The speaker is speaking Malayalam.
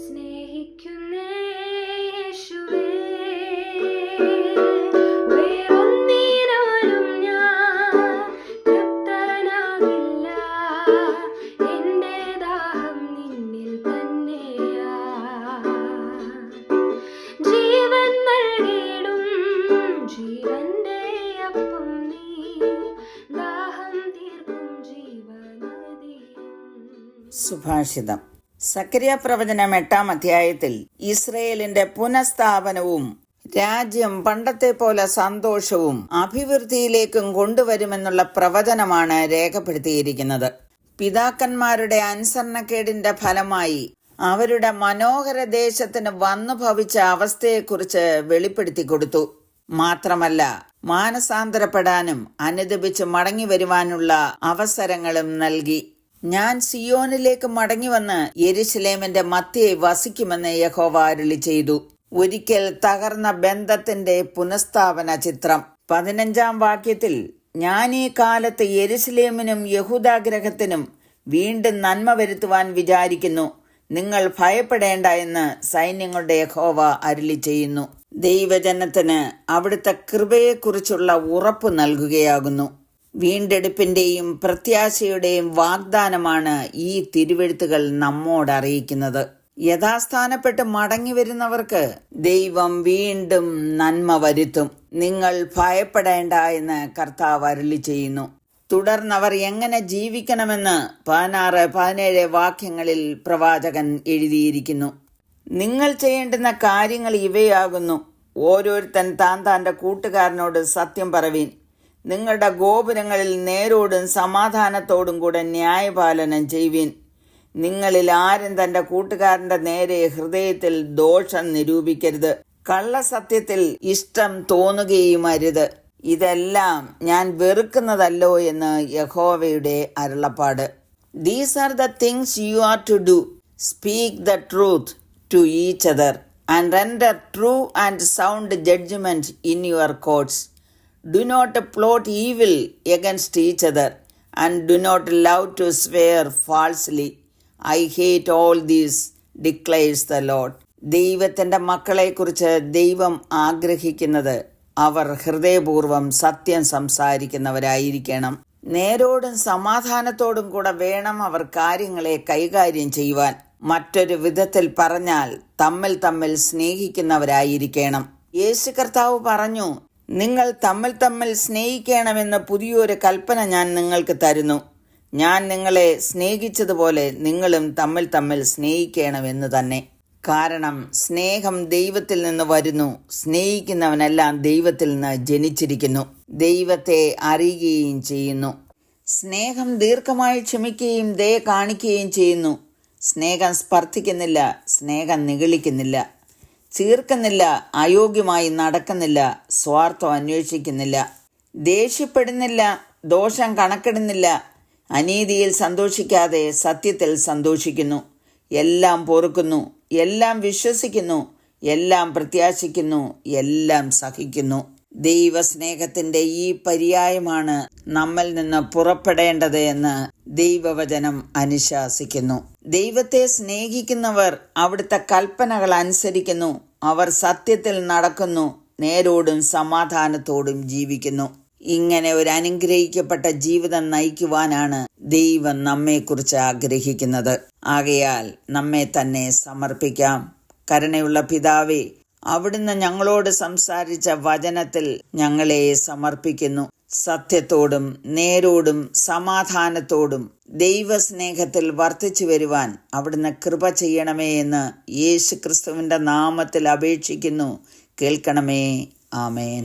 സ്നേഹിക്കുന്നേ യേശുവേ, വേറൊന്നിനാലും ഞാൻ തൃപ്തനാകില്ല. എൻ്റെ ദാഹം നിന്നിൽ തന്നെയാ. ജീവൻ നൽകിടും ജീവന്റെ അപ്പം നീ, ദാഹം തീർക്കും ജീവനദിയും. സുഭാഷിതം. സക്കറിയ പ്രവചനം 8-ാം അധ്യായത്തിൽ ഇസ്രയേലിന്റെ പുനഃസ്ഥാപനവും രാജ്യം പണ്ടത്തെ പോലെ സന്തോഷവും അഭിവൃദ്ധിയിലേക്കും കൊണ്ടുവരുമെന്നുള്ള പ്രവചനമാണ് രേഖപ്പെടുത്തിയിരിക്കുന്നത്. പിതാക്കന്മാരുടെ അനുസരണക്കേടിന്റെ ഫലമായി അവരുടെ മനോഹര ദേശത്തിന് വന്നു ഭവിച്ച അവസ്ഥയെക്കുറിച്ച് വെളിപ്പെടുത്തി കൊടുത്തു. മാത്രമല്ല, മാനസാന്തരപ്പെടാനും അനുദപിച്ച് മടങ്ങി വരുവാനുള്ള അവസരങ്ങളും നൽകി. ഞാൻ സിയോനിലേക്ക് മടങ്ങിവന്ന് യെരുശലേമിന്റെ മധ്യേ വസിക്കുമെന്ന് യഹോവ അരുളി ചെയ്തു. ഒരിക്കൽ തകർന്ന ബന്ധത്തിന്റെ പുനഃസ്ഥാപന ചിത്രം. 15-ാം വാക്യത്തിൽ, ഞാൻ ഈ കാലത്ത് യെരുശലേമിനും യഹൂദാഗൃഹത്തിനും വീണ്ടും നന്മ വരുത്തുവാൻ വിചാരിക്കുന്നു. നിങ്ങൾ ഭയപ്പെടേണ്ട എന്ന് സൈന്യങ്ങളുടെ യഹോവ അരുളി ചെയ്യുന്നു. ദൈവജനത്തിന് അവിടുത്തെ കൃപയെക്കുറിച്ചുള്ള ഉറപ്പ് നൽകുകയാകുന്നു. വീണ്ടെടുപ്പിന്റെയും പ്രത്യാശയുടെയും വാഗ്ദാനമാണ് ഈ തിരുവെഴുത്തുകൾ നമ്മോട് അറിയിക്കുന്നത്. യഥാസ്ഥാനപ്പെട്ട് മടങ്ങി വരുന്നവർക്ക് ദൈവം വീണ്ടും നന്മ വരുത്തും. നിങ്ങൾ ഭയപ്പെടേണ്ട എന്ന് കർത്താവ് അരുളി ചെയ്യുന്നു. തുടർന്നവർ എങ്ങനെ ജീവിക്കണമെന്ന് 16-17 വാക്യങ്ങളിൽ പ്രവാചകൻ എഴുതിയിരിക്കുന്നു. നിങ്ങൾ ചെയ്യേണ്ടുന്ന കാര്യങ്ങൾ ഇവയാകുന്നു. ഓരോരുത്തൻ താൻ്റെ കൂട്ടുകാരനോട് സത്യം പറവീൻ. നിങ്ങളുടെ ഗോപുരങ്ങളിൽ നേരോടും സമാധാനത്തോടും കൂടെ ന്യായപാലനം ചെയ്യുവീൻ. നിങ്ങളിൽ ആരും തന്റെ കൂട്ടുകാരന്റെ നേരെ ഹൃദയത്തിൽ ദോഷം നിരൂപിക്കരുത്. കള്ളസത്യത്തിൽ ഇഷ്ടം തോന്നുകയും അരുത്. ഇതെല്ലാം ഞാൻ വെറുക്കുന്നതല്ലോ എന്ന് യഹോവയുടെ അരുളപ്പാട്. These are the things you are to do. Speak the truth to each other and render true and sound judgment in your courts. Do not plot evil against each other, and do not love to swear falsely. I hate all this, declares the Lord. ദൈവത്തിന്റെ മക്കളെക്കുറിച്ച് ദൈവം ആഗ്രഹിക്കുന്നത് അവർ ഹൃദയപൂർവ്വം സത്യം സംസാരിക്കുന്നവരായിരിക്കണം. നേരോടും സമാധാനത്തോടും കൂടെ വേണം അവർ കാര്യങ്ങളെ കൈകാര്യം ചെയ്യുവാൻ. മറ്റൊരു വിധത്തിൽ പറഞ്ഞാൽ തമ്മിൽ തമ്മിൽ സ്നേഹിക്കുന്നവരായിരിക്കണം. യേശു കർത്താവ് പറഞ്ഞു, നിങ്ങൾ തമ്മിൽ തമ്മിൽ സ്നേഹിക്കണമെന്ന് പുതിയൊരു കൽപ്പന ഞാൻ നിങ്ങൾക്ക് തരുന്നു. ഞാൻ നിങ്ങളെ സ്നേഹിച്ചതുപോലെ നിങ്ങളും തമ്മിൽ തമ്മിൽ സ്നേഹിക്കണമെന്ന് തന്നെ. കാരണം സ്നേഹം ദൈവത്തിൽ നിന്ന് വരുന്നു. സ്നേഹിക്കുന്നവനെല്ലാം ദൈവത്തിൽ നിന്ന് ജനിച്ചിരിക്കുന്നു, ദൈവത്തെ അറിയുകയും ചെയ്യുന്നു. സ്നേഹം ദീർഘമായി ക്ഷമിക്കുകയും ദയ കാണിക്കുകയും ചെയ്യുന്നു. സ്നേഹം സ്പർദ്ധിക്കുന്നില്ല, സ്നേഹം നിഗളിക്കുന്നില്ല, ചീർക്കുന്നില്ല, അയോഗ്യമായി നടക്കുന്നില്ല, സ്വാർത്ഥം അന്വേഷിക്കുന്നില്ല, ദേഷ്യപ്പെടുന്നില്ല, ദോഷം കണക്കിടുന്നില്ല, അനീതിയിൽ സന്തോഷിക്കാതെ സത്യത്തിൽ സന്തോഷിക്കുന്നു, എല്ലാം പൊറുക്കുന്നു, എല്ലാം വിശ്വസിക്കുന്നു, എല്ലാം പ്രത്യാശിക്കുന്നു, എല്ലാം സഹിക്കുന്നു. ദൈവസ്നേഹത്തിന്റെ ഈ പര്യായമാണ് നമ്മിൽ നിന്ന് പുറപ്പെടേണ്ടത് എന്ന് ദൈവവചനം അനുശാസിക്കുന്നു. ദൈവത്തെ സ്നേഹിക്കുന്നവർ അവിടുത്തെ കൽപ്പനകൾ അനുസരിക്കുന്നു. അവർ സത്യത്തിൽ നടക്കുന്നു, നേരോടും സമാധാനത്തോടും ജീവിക്കുന്നു. ഇങ്ങനെ ഒരു അനുഗ്രഹിക്കപ്പെട്ട ജീവിതം നയിക്കുവാനാണ് ദൈവം നമ്മെക്കുറിച്ച് ആഗ്രഹിക്കുന്നത്. ആകയാൽ നമ്മെ തന്നെ സമർപ്പിക്കാം. കരുണയുള്ള പിതാവേ, അവിടുന്ന് ഞങ്ങളോട് സംസാരിച്ച വചനത്തിൽ ഞങ്ങളെ സമർപ്പിക്കുന്നു. സത്യത്തോടും നേരോടും സമാധാനത്തോടും ദൈവസ്നേഹത്തിൽ വർദ്ധിച്ചു വരുവാൻ അവിടുന്ന് കൃപ ചെയ്യണമേ എന്ന് യേശു ക്രിസ്തുവിന്റെ നാമത്തിൽ അപേക്ഷിക്കുന്നു. കേൾക്കണമേ. ആമേൻ.